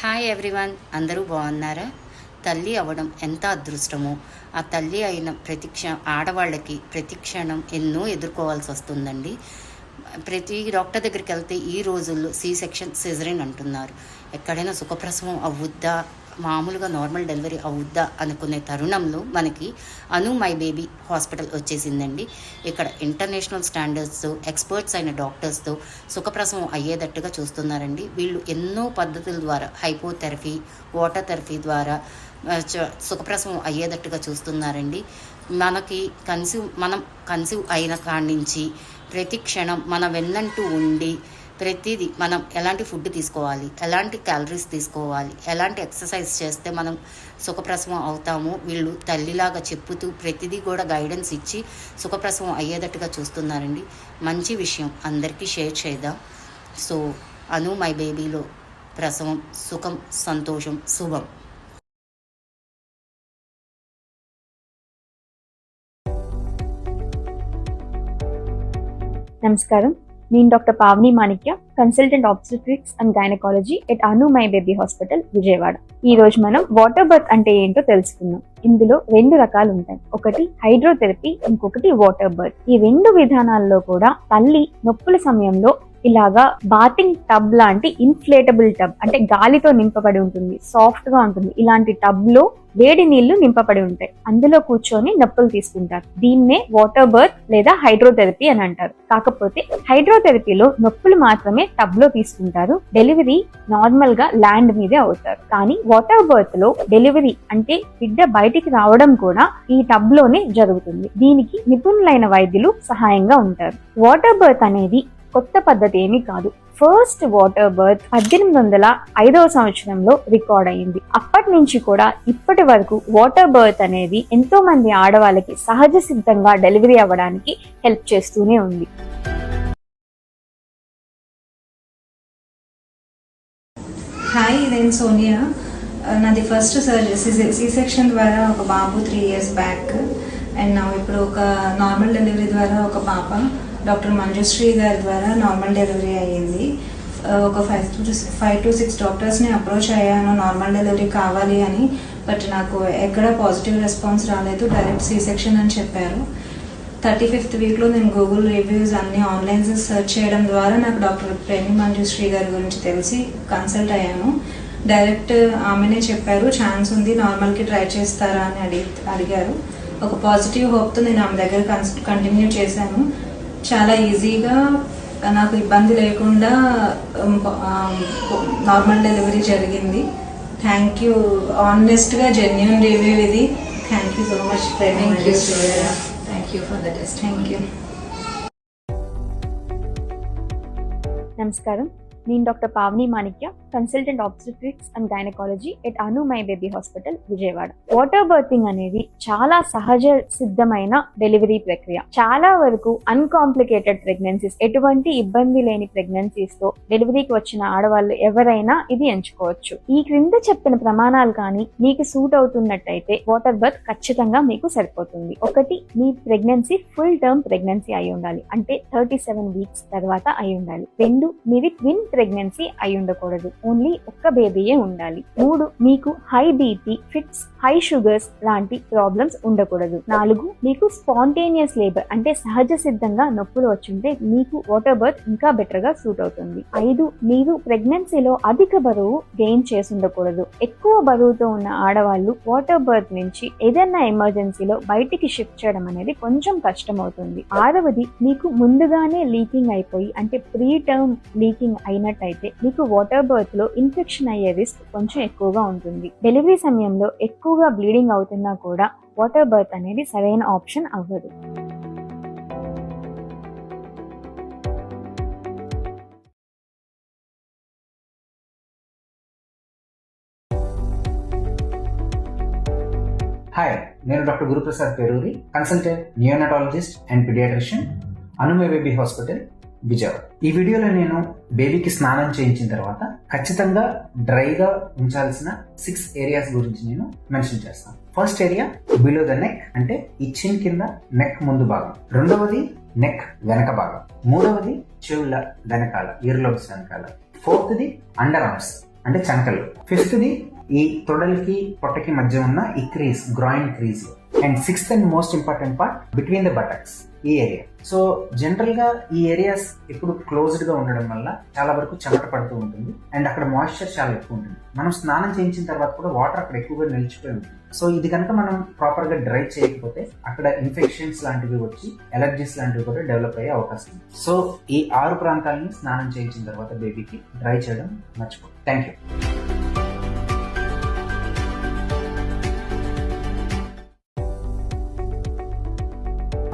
Hi everyone, అందరూ బాగున్నారా? తల్లి అవ్వడం ఎంత అదృష్టమో. ఆ తల్లి అయిన ఆడవాళ్ళకి ప్రతి క్షణం ఎన్నో ఎదుర్కోవాల్సి వస్తుందండి. ప్రతి డాక్టర్ దగ్గరికి వెళ్తే ఈ రోజుల్లో సి సెక్షన్, సిజరీన్ అంటున్నారు. ఎక్కడైనా సుఖప్రసవం అవుద్దా, మామూలుగా నార్మల్ డెలివరీ అవుద్దా అనుకునే తరుణంలో మనకి అను మై బేబీ హాస్పిటల్ వచ్చేసిందండి. ఇక్కడ ఇంటర్నేషనల్ స్టాండర్డ్స్తో ఎక్స్పర్ట్స్ అయిన డాక్టర్స్తో సుఖప్రసవం అయ్యేటట్టుగా చూస్తున్నారండి. వీళ్ళు ఎన్నో పద్ధతుల ద్వారా హైపోథెరపీ, వాటర్ థెరపీ ద్వారా సుఖప్రసవం అయ్యేటట్టుగా చూస్తున్నారండి. మనం కన్సీవ్ అయిన కాడి నుంచి ప్రతి క్షణం మన వెన్నంటూ ఉండి ప్రతిదీ మనం ఎలాంటి ఫుడ్ తీసుకోవాలి, ఎలాంటి క్యాలరీస్ తీసుకోవాలి, ఎలాంటి ఎక్సర్సైజ్ చేస్తే మనం సుఖప్రసవం అవుతాము, వీళ్ళు తల్లిలాగా చెప్పుతూ ప్రతిదీ కూడా గైడెన్స్ ఇచ్చి సుఖప్రసవం అయ్యేటట్టుగా చూస్తున్నారండి. మంచి విషయం అందరికీ షేర్ చేద్దాం. సో అను మై బేబీలో ప్రసవం సుఖం, సంతోషం, శుభం. నమస్కారం, నేను doctor Pavani Manikya, consultant obstetrics and gynaecology at Anu my baby hospital, Vijayawada. ఈ రోజు మనం వాటర్ బర్త్ అంటే ఏంటో తెలుసుకుందాం. ఇందులో 2 రకాలు ఉంటాయి. ఒకటి హైడ్రోథెరపీ, ఇంకొకటి వాటర్ బర్త్. ఈ 2 విధానాల్లో కూడా తల్లి నొప్పుల సమయంలో ఇలాగా బాతింగ్ టబ్ లాంటి ఇన్ఫ్లేటబుల్ టబ్, అంటే గాలితో నింపబడి ఉంటుంది, సాఫ్ట్ గా ఉంటుంది. ఇలాంటి టబ్ లో వేడి నీళ్లు నింపబడి ఉంటాయి. అందులో కూర్చొని నొప్పులు తీసుకుంటారు. దీన్నే వాటర్ బర్త్ లేదా హైడ్రోథెరపీ అని అంటారు. కాకపోతే హైడ్రోథెరపీలో నొప్పులు మాత్రమే టబ్ లో తీసుకుంటారు. డెలివరీ నార్మల్ గా ల్యాండ్ మీదే అవుతారు. కానీ వాటర్ బర్త్ లో డెలివరీ అంటే బిడ్డ బయటికి రావడం కూడా ఈ టబ్ లోనే జరుగుతుంది. దీనికి నిపుణులైన వైద్యులు సహాయంగా ఉంటారు. వాటర్ బర్త్ అనేది కొత్త పద్ధతి ఏమీ కాదు. ఫస్ట్ వాటర్ బర్త్ 1805వ సంవత్సరంలో రికార్డ్ అయింది. అప్పటి నుంచి కూడా ఇప్పటి వరకు వాటర్ బర్త్ అనేది ఎంతో మంది ఆడవాళ్ళకి సహజ సిద్ధంగా డెలివరీ అవ్వడానికి హెల్ప్ చేస్తూనే ఉంది. హాయ్, నేను సోనియా. నాది ఫస్ట్ సర్జరీ సి సెక్షన్ ద్వారా ఒక బాబు 3 years బ్యాక్. అండ్ ఇప్పుడు ఒక నార్మల్ డెలివరీ ద్వారా ఒక పాప డాక్టర్ మంజుశ్రీ గారి ద్వారా నార్మల్ డెలివరీ అయ్యింది. ఒక 5 to 6 డాక్టర్స్ని అప్రోచ్ అయ్యాను నార్మల్ డెలివరీ కావాలి అని. బట్ నాకు ఎక్కడ పాజిటివ్ రెస్పాన్స్ రాలేదు. డైరెక్ట్ సి సెక్షన్ అని చెప్పారు. 35th వీక్లో నేను గూగుల్ రివ్యూస్ అన్ని ఆన్లైన్ సెర్చ్ చేయడం ద్వారా నాకు డాక్టర్ ప్రేమి మంజుశ్రీ గారి గురించి తెలిసి కన్సల్ట్ అయ్యాను. డైరెక్ట్ ఆమెనే చెప్పారు, ఛాన్స్ ఉంది, నార్మల్కి ట్రై చేస్తారా అని అడిగారు. ఒక పాజిటివ్ హోప్తో నేను ఆమె దగ్గర కంటిన్యూ చేశాను. చాలా ఈజీగా, నాకు ఇబ్బంది లేకుండా నార్మల్ డెలివరీ జరిగింది. Thank you. ఆనెస్ట్గా జెన్యూన్ రివ్యూ ఇది. Thank you so much. Thank you for the test. Thank you. నమస్కారం, నేను doctor Pavani Manikya, consultant obstetrics and gynaecology at Anu my baby hospital, Vijayawada. Water birthing అనేది చాలా సహజ సిద్ధమైన డెలివరీ ప్రక్రియ. చాలా వరకు అన్కాంప్లికేటెడ్ ప్రెగ్నెన్సీస్, ఎటువంటి ఇబ్బంది లేని ప్రెగ్నెన్సీస్ తో డెలివరీకి వచ్చిన ఆడవాళ్ళు ఎవరైనా ఇది ఎంచుకోవచ్చు. ఈ క్రింద చెప్పిన ప్రమాణాలు కానీ మీకు సూట్ అవుతున్నట్టయితే వాటర్ బర్త్ ఖచ్చితంగా మీకు సరిపోతుంది. ఒకటి, మీ ప్రెగ్నెన్సీ ఫుల్ టర్మ్ ప్రెగ్నెన్సీ అయి ఉండాలి, అంటే 37 weeks తర్వాత అయి ఉండాలి. 2, మీది ట్విన్ ప్రెగ్నెన్సీ అయి ఉండకూడదు, ఓన్లీ ఒక్క బేబీయే ఉండాలి. 3, మీకు high BP, fits, high sugars లాంటి ప్రాబ్లమ్స్ ఉండకూడదు. 4, మీకు స్పాంటేనియస్ లేబర్, అంటే సహజ సిద్ధంగా నొప్పులు వచ్చుంటే మీకు వాటర్ బర్త్ ఇంకా బెటర్ గా సూట్ అవుతుంది. 5, మీరు ప్రెగ్నెన్సీలో అధిక బరువు గెయిన్ చేసి ఉండకూడదు. ఎక్కువ బరువుతో ఉన్న ఆడవాళ్ళు వాటర్ బర్త్ నుంచి ఏదైనా ఎమర్జెన్సీలో బయటికి షిఫ్ట్ చేయడం అనేది కొంచెం కష్టం అవుతుంది. 6వది, మీకు ముందుగానే లీకింగ్ అయిపోయి, అంటే ప్రీ టర్మ్ లీకింగ్ అయినట్టయితే మీకు వాటర్ బర్త్ లో ఇన్ఫెక్షన్ అయ్యే రిస్క్ కొంచెం ఎక్కువగా ఉంటుంది. డెలివరీ సమయంలో ఎక్కువగా బ్లీడింగ్ అవుతున్నా కూడా వాటర్ బర్త్ అనేది సరైన ఆప్షన్ అవ్వదు. హాయ్, నేను doctor Guruprasad Peruri, consultant neonatologist and paediatrician, Anu my baby hospital, Vijayawada. ఈ వీడియోలో నేను బేబీకి స్నానం చేయించిన తర్వాత ఖచ్చితంగా డ్రైగా ఉంచాల్సిన 6 areas గురించి నేను మెన్షన్ చేస్తాను. First area below the neck, అంటే ఈ చిన్ కింద నెక్ ముందు భాగం. రెండవది నెక్ వెనక భాగం. మూడవది చెవుల వెనకాల, ఇయర్ లోబ్స్ వెనకాల. ఫోర్త్ది అండర్ ఆర్మ్స్, అంటే చనకలు. ఫిఫ్త్ది ఈ తొడలకి పొట్టకి మధ్య ఉన్న ఈ crease, groin crease. And sixth and most important part between the buttocks, ఈ ఏరియా. సో జనరల్ గా ఈ ఏరియాస్ ఎప్పుడు క్లోజ్డ్ గా ఉండడం వల్ల చాలా వరకు చెమట పడుతూ ఉంటుంది అండ్ అక్కడ మాయిశ్చర్ చాలా ఎక్కువ ఉంటుంది. మనం స్నానం చేయించిన తర్వాత కూడా వాటర్ అక్కడ ఎక్కువగా నిలిచిపోయి ఉంటుంది. సో ఇది కనుక మనం ప్రాపర్ గా డ్రై చేయకపోతే అక్కడ ఇన్ఫెక్షన్స్ లాంటివి వచ్చి ఎలర్జీస్ లాంటివి కూడా డెవలప్ అయ్యే అవకాశం ఉంది. సో ఈ 6 ప్రాంతాలని స్నానం చేయించిన తర్వాత బేబీకి డ్రై చేయడం మర్చిపోదు. Thank you.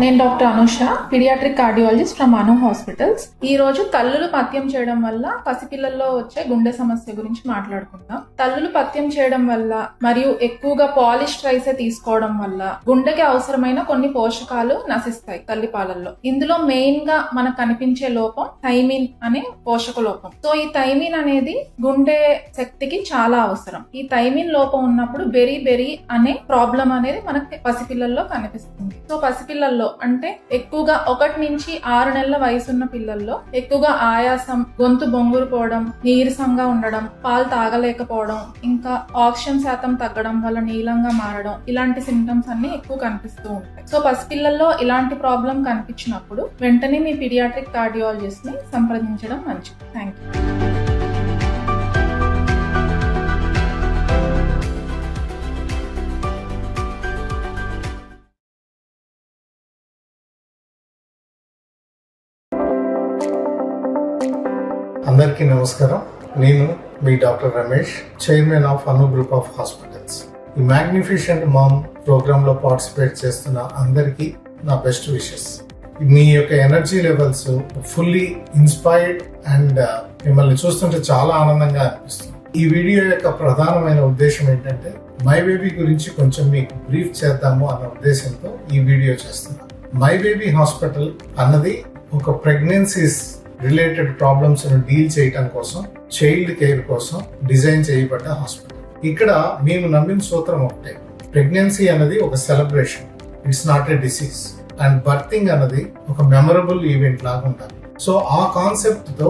నేను doctor Anusha, paediatric cardiologist from Anu hospitals. ఈ రోజు తల్లులు పథ్యం చేయడం వల్ల పసిపిల్లల్లో వచ్చే గుండె సమస్య గురించి మాట్లాడుకుందాం. తల్లులు పథ్యం చేయడం వల్ల మరియు ఎక్కువగా పాలిష్డ్ రైసే తీసుకోవడం వల్ల గుండెకి అవసరమైన కొన్ని పోషకాలు నశిస్తాయి తల్లి పాలల్లో. ఇందులో మెయిన్ గా మనకు కనిపించే లోపం థైమిన్ అనే పోషక లోపం. సో ఈ థైమిన్ అనేది గుండె శక్తికి చాలా అవసరం. ఈ థైమిన్ లోపం ఉన్నప్పుడు బెరీ అనే ప్రాబ్లం అనేది మనకి పసిపిల్లల్లో కనిపిస్తుంది. సో పసిపిల్లల్లో అంటే ఎక్కువగా 1 నుంచి 6 నెలల వయసున్న పిల్లల్లో ఎక్కువగా ఆయాసం, గొంతు బొంగురుపోవడం, నీరసంగా ఉండడం, పాలు తాగలేకపోవడం, ఇంకా ఆక్సిజన్ శాతం తగ్గడం వల్ల నీలంగా మారడం, ఇలాంటి సింటమ్స్ అన్ని ఎక్కువ కనిపిస్తూ ఉంటాయి. సో పసిపిల్లల్లో ఇలాంటి ప్రాబ్లం కనిపించినప్పుడు వెంటనే మీ పీడియాట్రిక్ కార్డియాలజిస్ట్ ని సంప్రదించడం మంచిది. Thank you. అందరికీ నమస్కారం. నేను మీ doctor Ramesh, chairman of Anu group of hospitals. ఈ మ్యాగ్నిఫిషెంట్ మామ్ ప్రోగ్రామ్ లో పార్టిసిపేట్ చేస్తున్న అందరికీ నా బెస్ట్ విషెస్. మీ యొక్క energy levels fully inspired and మిమ్మల్ని చూస్తుంటే చాలా ఆనందంగా అనిపిస్తుంది. ఈ వీడియో యొక్క ప్రధానమైన ఉద్దేశం ఏంటంటే మై బేబీ గురించి కొంచెం మీకు బ్రీఫ్ చేద్దాము అన్న ఉద్దేశంతో ఈ వీడియో చేస్తున్నాను. మై బేబీ హాస్పిటల్ అన్నది ఒక ప్రెగ్నెన్సీస్ రిలేటెడ్ ప్రాబ్లమ్స్ ను డీల్ చేయడం కోసం, చైల్డ్ కేర్ కోసం డిజైన్ చేయబడ్డ హాస్పిటల్. ఇక్కడ మేము నమ్మిన సూత్రం ఒకటే, ప్రెగ్నెన్సీ అనేది ఒక celebration, it's not a disease. And berthing అనేది ఒక మెమరబుల్ ఈవెంట్ లాగా ఉండాలి. సో ఆ కాన్సెప్ట్ తో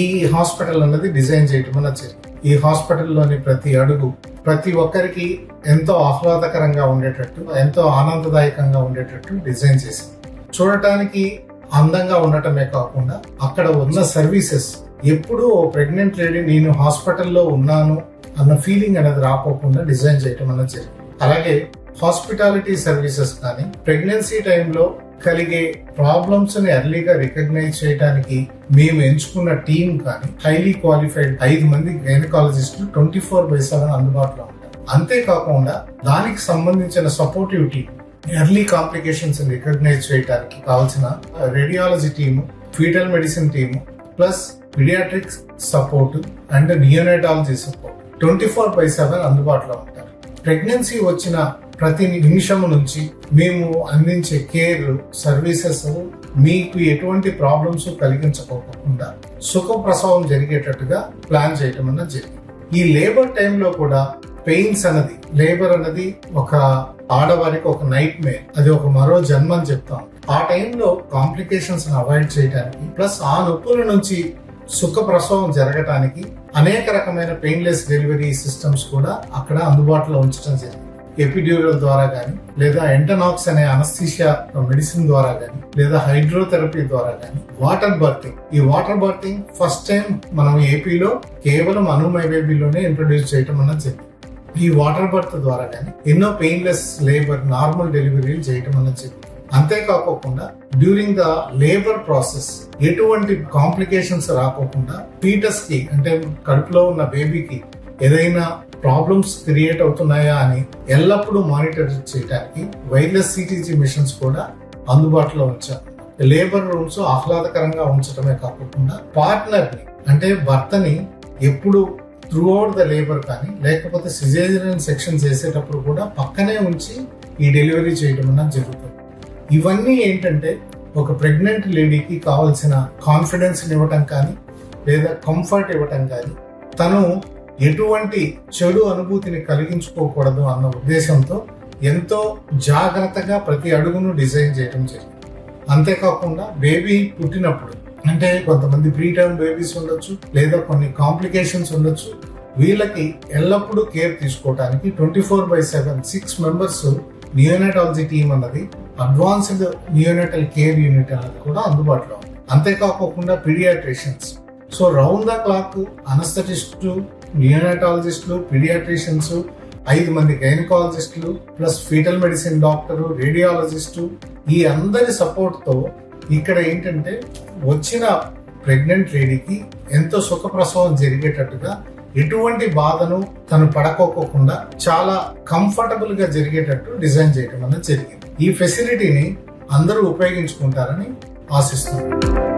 ఈ హాస్పిటల్ అనేది డిజైన్ చేయడం అన్నది జరిగింది. ఈ హాస్పిటల్లోని ప్రతి అడుగు ప్రతి ఒక్కరికి ఎంతో ఆహ్లాదకరంగా ఉండేటట్టు, ఎంతో ఆనందదాయకంగా ఉండేటట్టు డిజైన్ చేసింది. చూడటానికి అందంగా ఉండటమే కాకుండా అక్కడ ఉన్న సర్వీసెస్ ఎప్పుడూ ఓ ప్రెగ్నెంట్ లేడీ నేను హాస్పిటల్లో ఉన్నాను అన్న ఫీలింగ్ అనేది రాకోకుండా డిజైన్ చేయడం అనేది జరిగింది. అలాగే హాస్పిటాలిటీ సర్వీసెస్ కానీ, ప్రెగ్నెన్సీ టైంలో కలిగే ప్రాబ్లమ్స్ ని ఎర్లీగా రికగ్నైజ్ చేయడానికి మేము ఎంచుకున్న టీం కానీ, హైలీ క్వాలిఫైడ్ 5 మంది గైనకాలజిస్టులు 24/7 అందుబాటులో ఉంటారు. అంతేకాకుండా దానికి సంబంధించిన supportive team, early complications recognise చేయడానికి కావాల్సిన radiology team, fetal medicine team, plus paediatrics support and neonatology support 24/7 అందుబాటులో ఉంటారు. ప్రెగ్నెన్సీ వచ్చిన ప్రతి నిమిషం నుంచి మేము అందించే కేర్ సర్వీసెస్ మీకు ఎటువంటి ప్రాబ్లమ్స్ కలిగించకోకుండా సుఖప్రసవం జరిగేటట్టుగా ప్లాన్ చేయటం అన్నది జరిగింది. ఈ లేబర్ టైంలో కూడా పెయిన్స్ అన్నది, లేబర్ అన్నది ఒక ఆడవారికి ఒక నైట్ మేర్, అది ఒక మరో జన్మ అని చెప్తాం. ఆ టైంలో కాంప్లికేషన్స్ అవాయిడ్ చేయడానికి, ప్లస్ ఆ నొప్పుల నుంచి సుఖ ప్రసవం జరగటానికి అనేక రకమైన పెయిన్లెస్ డెలివరీ సిస్టమ్స్ కూడా అక్కడ అందుబాటులో ఉంచడం జరిగింది. ఎపిడ్యూరల్ ద్వారా కానీ, లేదా ఎంటనాక్స్ అనే అనస్థీషియా మెడిసిన్ ద్వారా కానీ, లేదా హైడ్రోథెరపీ ద్వారా కానీ, వాటర్ బర్తింగ్. ఈ వాటర్ బర్తింగ్ ఫస్ట్ టైం మనం ఏపీలో కేవలం అను మై బేబీలోనే ఇంట్రొడ్యూస్ చేయటం అన్నది జరిగింది. ఈ వాటర్ బర్త్ ద్వారా కానీ ఎన్నో పెయిన్లెస్ లేబర్, నార్మల్ డెలివరీలు చేయటం అన్నది జరిగింది. అంతేకాకుండా డ్యూరింగ్ ద లేబర్ ప్రాసెస్ ఎటువంటి కాంప్లికేషన్స్ రాకోకుండా ఫీటస్ కి, అంటే కడుపులో ఉన్న బేబీకి ఏదైనా ప్రాబ్లమ్స్ క్రియేట్ అవుతున్నాయా అని ఎల్లప్పుడూ మానిటర్ చేయడానికి వైర్లెస్ సిటీజీ మిషన్స్ కూడా అందుబాటులో ఉంచారు. లేబర్ రూమ్స్ ఆహ్లాదకరంగా ఉంచడమే కాకుండా పార్ట్నర్ ని, అంటే భర్తని ఎప్పుడు త్రూ అవుట్ ద లేబర్ కానీ, లేకపోతే సిజేరియన్ సెక్షన్ చేసేటప్పుడు కూడా పక్కనే ఉంచి ఈ డెలివరీ చేయడం అన్నది జరుగుతుంది. ఇవన్నీ ఏంటంటే ఒక ప్రెగ్నెంట్ లేడీకి కావాల్సిన కాన్ఫిడెన్స్ ఇవ్వటం కానీ, లేదా కంఫర్ట్ ఇవ్వటం కానీ, తను ఎటువంటి చెడు అనుభూతిని కలిగించుకోకూడదు అన్న ఉద్దేశంతో ఎంతో జాగ్రత్తగా ప్రతి అడుగును డిజైన్ చేయడం జరిగింది. అంతేకాకుండా బేబీ పుట్టినప్పుడు, అంటే కొంతమంది ప్రీ టర్మ్ బేబీస్ ఉండొచ్చు, లేదా కొన్ని కాంప్లికేషన్స్ ఉండొచ్చు, వీళ్ళకి ఎల్లప్పుడూ కేర్ తీసుకోవడానికి 24/7 6 మెంబర్స్ నియోనటాలజీ టీమ్ అన్నది, అడ్వాన్స్డ్ నియోనటల్ కేర్ యూనిట్ అన్నది కూడా అందుబాటులో ఉంది. అంతేకాకుండా paediatricians, so round the clock anaesthetist, నియోనటాలజిస్టులు, పీడియాట్రిషియన్స్, 5 మంది గైనకాలజిస్టులు plus foetal medicine doctor, radiologist, ఈ అందరి సపోర్ట్ తో ఇక్కడ ఏంటంటే వచ్చిన ప్రెగ్నెంట్ లేడీకి ఎంతో సుఖప్రసవం జరిగేటట్టుగా, ఎటువంటి బాధను తను పడకోకుండా చాలా కంఫర్టబుల్ గా జరిగేటట్టు డిజైన్ చేయడం అనేది జరిగింది. ఈ ఫెసిలిటీని అందరూ ఉపయోగించుకుంటారని ఆశిస్తున్నాను.